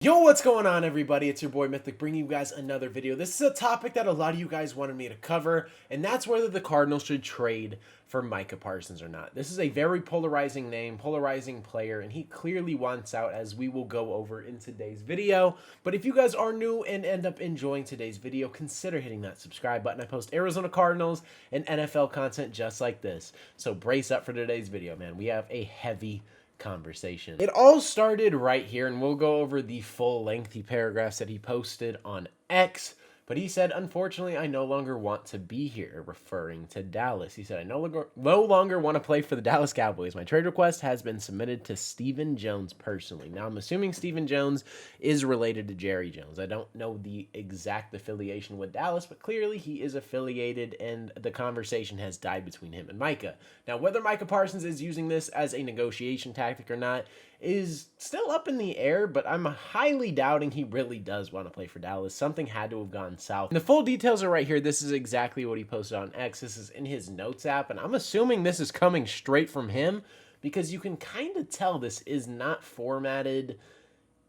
Yo, what's going on, everybody? It's your boy Mythic bringing you guys another video. This is a topic that a lot of you guys wanted me to cover, and that's whether the Cardinals should trade for Micah Parsons or not. This is a very polarizing name, polarizing player, and he clearly wants out, as we will go over in today's video. But if you guys are new and end up enjoying today's video, consider hitting that subscribe button. I post Arizona Cardinals and NFL content just like this. So brace up for today's video, man. We have a heavy conversation. It all started right here, and we'll go over the full lengthy paragraphs that he posted on X. But he said, unfortunately, I no longer want to be here, referring to Dallas. He said, I no longer want to play for the Dallas Cowboys. My trade request has been submitted to Stephen Jones personally. Now, I'm assuming Stephen Jones is related to Jerry Jones. I don't know the exact affiliation with Dallas, but clearly he is affiliated, and the conversation has died between him and Micah. Now, whether Micah Parsons is using this as a negotiation tactic or not is still up in the air, but I'm highly doubting he really does want to play for Dallas. Something had to have gone south. And the full details are right here. This is exactly what he posted on X. This is in his notes app, and I'm assuming this is coming straight from him because you can kind of tell this is not formatted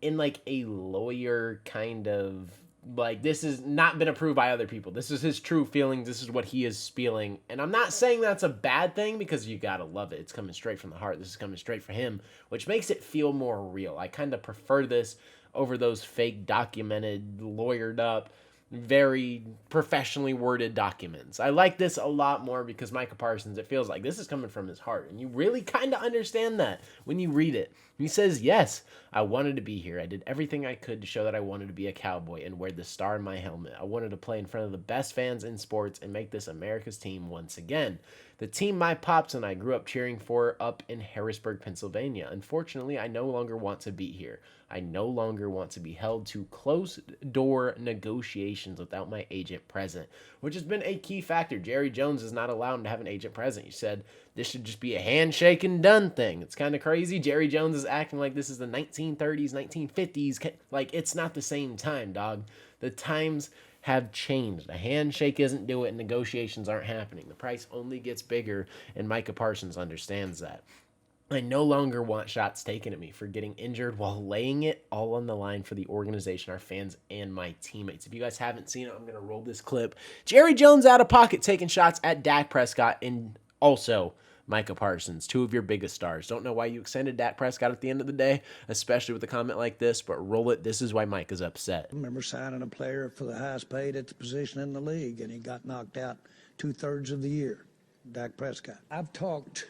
in like a lawyer kind of, like, this has not been approved by other people. This is his true feelings. This is what he is spieling. And I'm not saying that's a bad thing, because you gotta love it. It's coming straight from the heart. This is coming straight from him, which makes it feel more real. I kind of prefer this over those fake, documented, lawyered up, very professionally worded documents. I like this a lot more because Micah Parsons, it feels like this is coming from his heart, and you really kind of understand that when you read it. He says, yes, I wanted to be here. I did everything I could to show that I wanted to be a Cowboy and wear the star in my helmet. I wanted to play in front of the best fans in sports and make this America's team once again. The team my pops and I grew up cheering for up in Harrisburg, Pennsylvania. Unfortunately, I no longer want to be here. I no longer want to be held to closed-door negotiations without my agent present, which has been a key factor. Jerry Jones is not allowed to have an agent present. He said this should just be a handshake and done thing. It's kind of crazy. Jerry Jones is acting like this is the 1930s, 1950s. Like, it's not the same time, dog. The times have changed. A handshake isn't do it, and negotiations aren't happening. The price only gets bigger, and Micah Parsons understands that. I no longer want shots taken at me for getting injured while laying it all on the line for the organization, our fans, and my teammates. If you guys haven't seen it, I'm going to roll this clip. Jerry Jones out of pocket taking shots at Dak Prescott and also Micah Parsons, two of your biggest stars. Don't know why you extended Dak Prescott at the end of the day, especially with a comment like this, but roll it. This is why Micah's upset. I remember signing a player for the highest paid at the position in the league, and he got knocked out 2/3 of the year, Dak Prescott. I've talked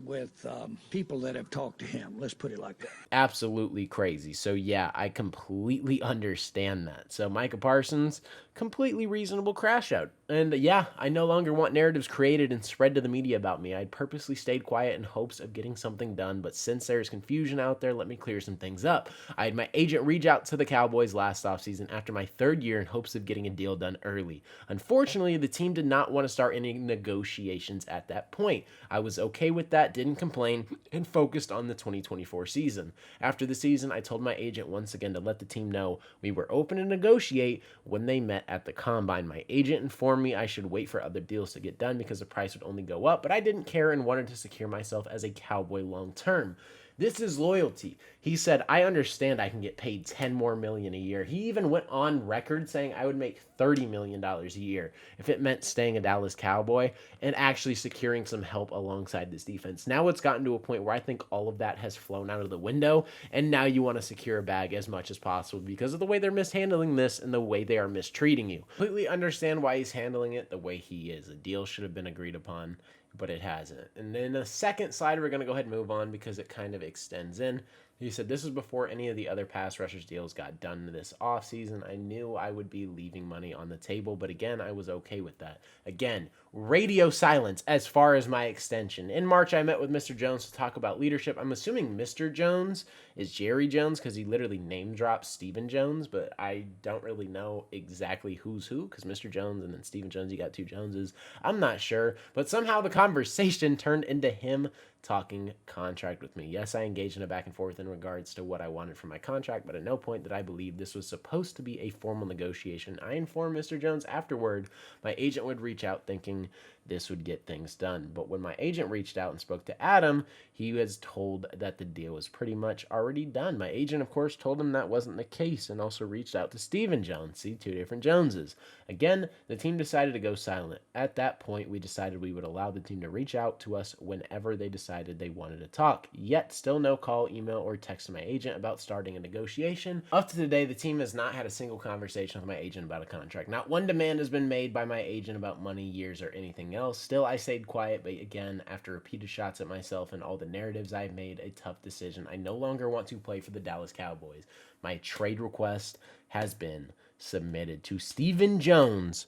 with people that have talked to him. Let's put it like that. Absolutely crazy. So yeah, I completely understand that. So Micah Parsons, completely reasonable crash out. And yeah, I no longer want narratives created and spread to the media about me. I'd purposely stayed quiet in hopes of getting something done, but since there's confusion out there, let me clear some things up. I had my agent reach out to the Cowboys last offseason after my third year in hopes of getting a deal done early. Unfortunately, the team did not want to start any negotiations at that point. I was okay with that, didn't complain, and focused on the 2024 season. After the season, I told my agent once again to let the team know we were open to negotiate when they met at the combine. My agent informed me I should wait for other deals to get done because the price would only go up, but I didn't care and wanted to secure myself as a Cowboy long term. This is loyalty. He said, I understand I can get paid $10 million more a year. He even went on record saying I would make $30 million a year if it meant staying a Dallas Cowboy and actually securing some help alongside this defense. Now it's gotten to a point where I think all of that has flown out of the window, and now you want to secure a bag as much as possible because of the way they're mishandling this and the way they are mistreating you. Completely understand why he's handling it the way he is. A deal should have been agreed upon, but it hasn't. And then the second slide, we're going to go ahead and move on because it kind of extends in. He said, this was before any of the other pass rushers deals got done this offseason. I knew I would be leaving money on the table, but again, I was okay with that. Again, radio silence as far as my extension. In March, I met with Mr. Jones to talk about leadership. I'm assuming Mr. Jones is Jerry Jones because he literally name drops Stephen Jones, but I don't really know exactly who's who because Mr. Jones and then Stephen Jones, you got two Joneses. I'm not sure, but somehow the conversation turned into him talking contract with me. Yes, I engaged in a back and forth in regards to what I wanted from my contract, but at no point did I believe this was supposed to be a formal negotiation. I informed Mr. Jones afterward my agent would reach out thinking this would get things done. But when my agent reached out and spoke to Adam, he was told that the deal was pretty much already done. My agent, of course, told him that wasn't the case and also reached out to Stephen Jones. See, two different Joneses. Again, the team decided to go silent. At that point, we decided we would allow the team to reach out to us whenever they decided they wanted to talk. Yet, still no call, email, or text to my agent about starting a negotiation. Up to today, the team has not had a single conversation with my agent about a contract. Not one demand has been made by my agent about money, years, or anything else. Still, I stayed quiet, but again, after repeated shots at myself and all the narratives I've made, a tough decision. I no longer want to play for the Dallas Cowboys. My trade request has been submitted to Stephen Jones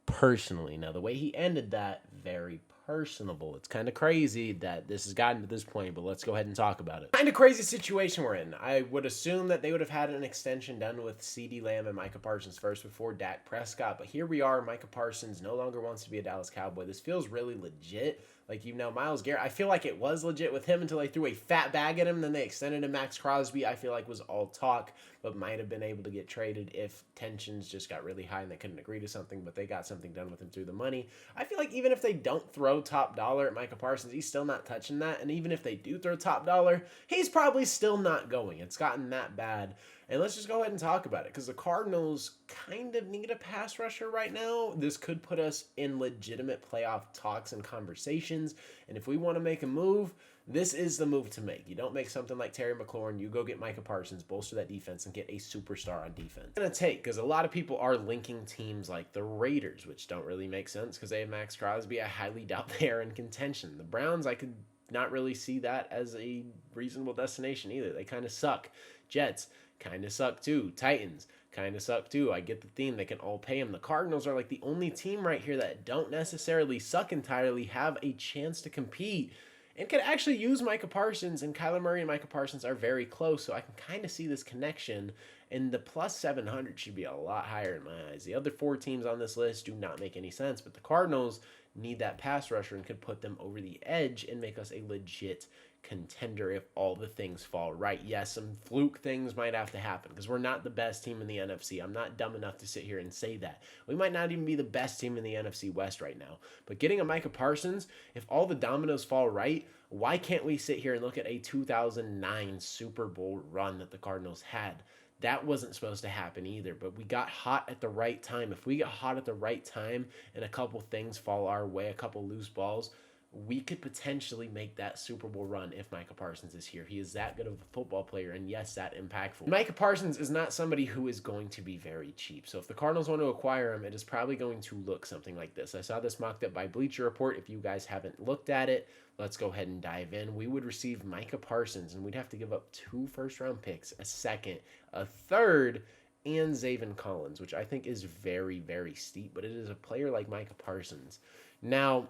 personally. Now, the way he ended that, very personable. It's kind of crazy that this has gotten to this point, but let's go ahead and talk about it. Kind of crazy situation we're in. I would assume that they would have had an extension done with CeeDee Lamb and Micah Parsons first before Dak Prescott, but here we are. Micah Parsons no longer wants to be a Dallas Cowboy. This feels really legit. Like, Myles Garrett, I feel like it was legit with him until they threw a fat bag at him. Then they extended him. Max Crosby, I feel like, was all talk, but might have been able to get traded if tensions just got really high and they couldn't agree to something, but they got something done with him through the money. I feel like even if they don't throw top dollar at Micah Parsons, he's still not touching that. And even if they do throw top dollar, he's probably still not going. It's gotten that bad. And let's just go ahead and talk about it, because the Cardinals kind of need a pass rusher right now. This could put us in legitimate playoff talks and conversations. And if we want to make a move, this is the move to make. You don't make something like Terry McLaurin. You go get Micah Parsons, bolster that defense, and get a superstar on defense. It's going to take, because a lot of people are linking teams like the Raiders, which don't really make sense because they have Max Crosby. I highly doubt they are in contention. The Browns, I could not really see that as a reasonable destination either. They kind of suck. Jets kind of suck too. Titans kind of suck too. I get the theme. They can all pay him. The Cardinals are like the only team right here that don't necessarily suck entirely, have a chance to compete, and could actually use Micah Parsons. And Kyler Murray and Micah Parsons are very close, so I can kind of see this connection. And the plus 700 should be a lot higher in my eyes. The other four teams on this list do not make any sense, but the Cardinals need that pass rusher and could put them over the edge and make us a legit contender if all the things fall right. Yes, some fluke things might have to happen because we're not the best team in the NFC. I'm not dumb enough to sit here and say that. We might not even be the best team in the NFC West right now. But getting a Micah Parsons, if all the dominoes fall right, why can't we sit here and look at a 2009 Super Bowl run that the Cardinals had? That wasn't supposed to happen either, but we got hot at the right time. If we get hot at the right time and a couple things fall our way, a couple loose balls, we could potentially make that Super Bowl run if Micah Parsons is here. He is that good of a football player, and yes, that impactful. Micah Parsons is not somebody who is going to be very cheap. So if the Cardinals want to acquire him, it is probably going to look something like this. I saw this mocked up by Bleacher Report. If you guys haven't looked at it, let's go ahead and dive in. We would receive Micah Parsons, and we'd have to give up 2 first-round picks, a second, a third, and Zaven Collins, which I think is very, very steep, but it is a player like Micah Parsons. Now,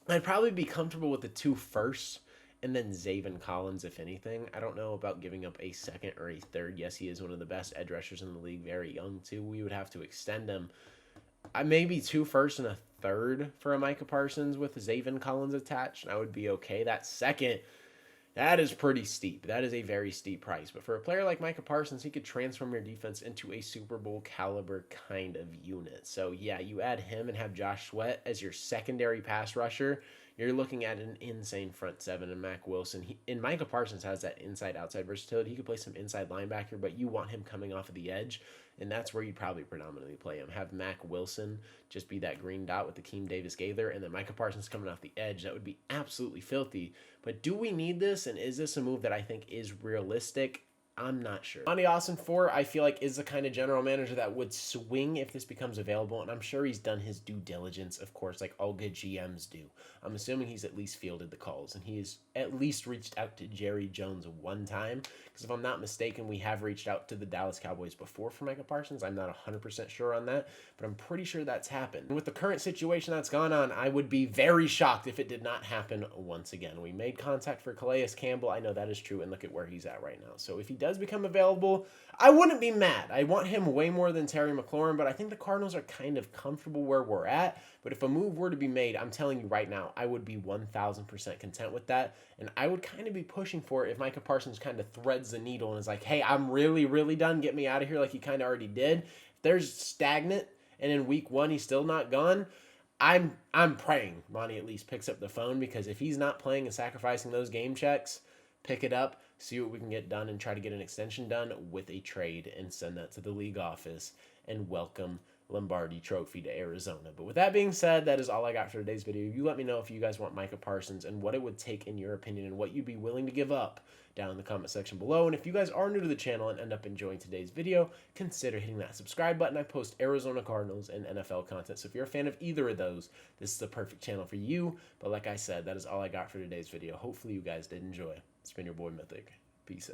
I'd probably be comfortable with the 2 firsts and then Zaven Collins, if anything. I don't know about giving up a second or a third. Yes, he is one of the best edge rushers in the league, very young too. We would have to extend him. Maybe 2 firsts and a third for a Micah Parsons with Zaven Collins attached, and I would be okay. That second, that is pretty steep. That is a very steep price. But for a player like Micah Parsons, he could transform your defense into a Super Bowl caliber kind of unit. So yeah, you add him and have Josh Sweat as your secondary pass rusher, you're looking at an insane front seven. And Mac Wilson, and Micah Parsons has that inside-outside versatility. He could play some inside linebacker, but you want him coming off of the edge, and that's where you'd probably predominantly play him. Have Mac Wilson just be that green dot with Akeem Davis-Gaither, and then Micah Parsons coming off the edge. That would be absolutely filthy. But do we need this, and is this a move that I think is realistic? I'm not sure. Monty Austin 4, I feel like, is the kind of general manager that would swing if this becomes available, and I'm sure he's done his due diligence, of course, like all good GMs do. I'm assuming he's at least fielded the calls, and he has at least reached out to Jerry Jones one time, because if I'm not mistaken, we have reached out to the Dallas Cowboys before for Micah Parsons. I'm not 100% sure on that, but I'm pretty sure that's happened. And with the current situation that's gone on, I would be very shocked if it did not happen once again. We made contact for Calais Campbell. I know that is true, and look at where he's at right now. So if he does become available, I wouldn't be mad. I want him way more than Terry McLaurin, but I think the Cardinals are kind of comfortable where we're at. But if a move were to be made, I'm telling you right now, I would be 1,000% content with that. And I would kind of be pushing for it if Micah Parsons kind of threads the needle and is like, hey, I'm really, really done. Get me out of here, like he kind of already did. If there's stagnant and in week 1 he's still not gone, I'm praying Monty at least picks up the phone, because if he's not playing and sacrificing those game checks, pick it up, see what we can get done, and try to get an extension done with a trade and send that to the league office and welcome Lombardi Trophy to Arizona. But with that being said, that is all I got for today's video. You let me know if you guys want Micah Parsons and what it would take in your opinion and what you'd be willing to give up down in the comment section below. And if you guys are new to the channel and end up enjoying today's video, consider hitting that subscribe button. I post Arizona Cardinals and NFL content, so if you're a fan of either of those, this is the perfect channel for you. But like I said, that is all I got for today's video. Hopefully you guys did enjoy. It's been your boy Mythic. Peace out.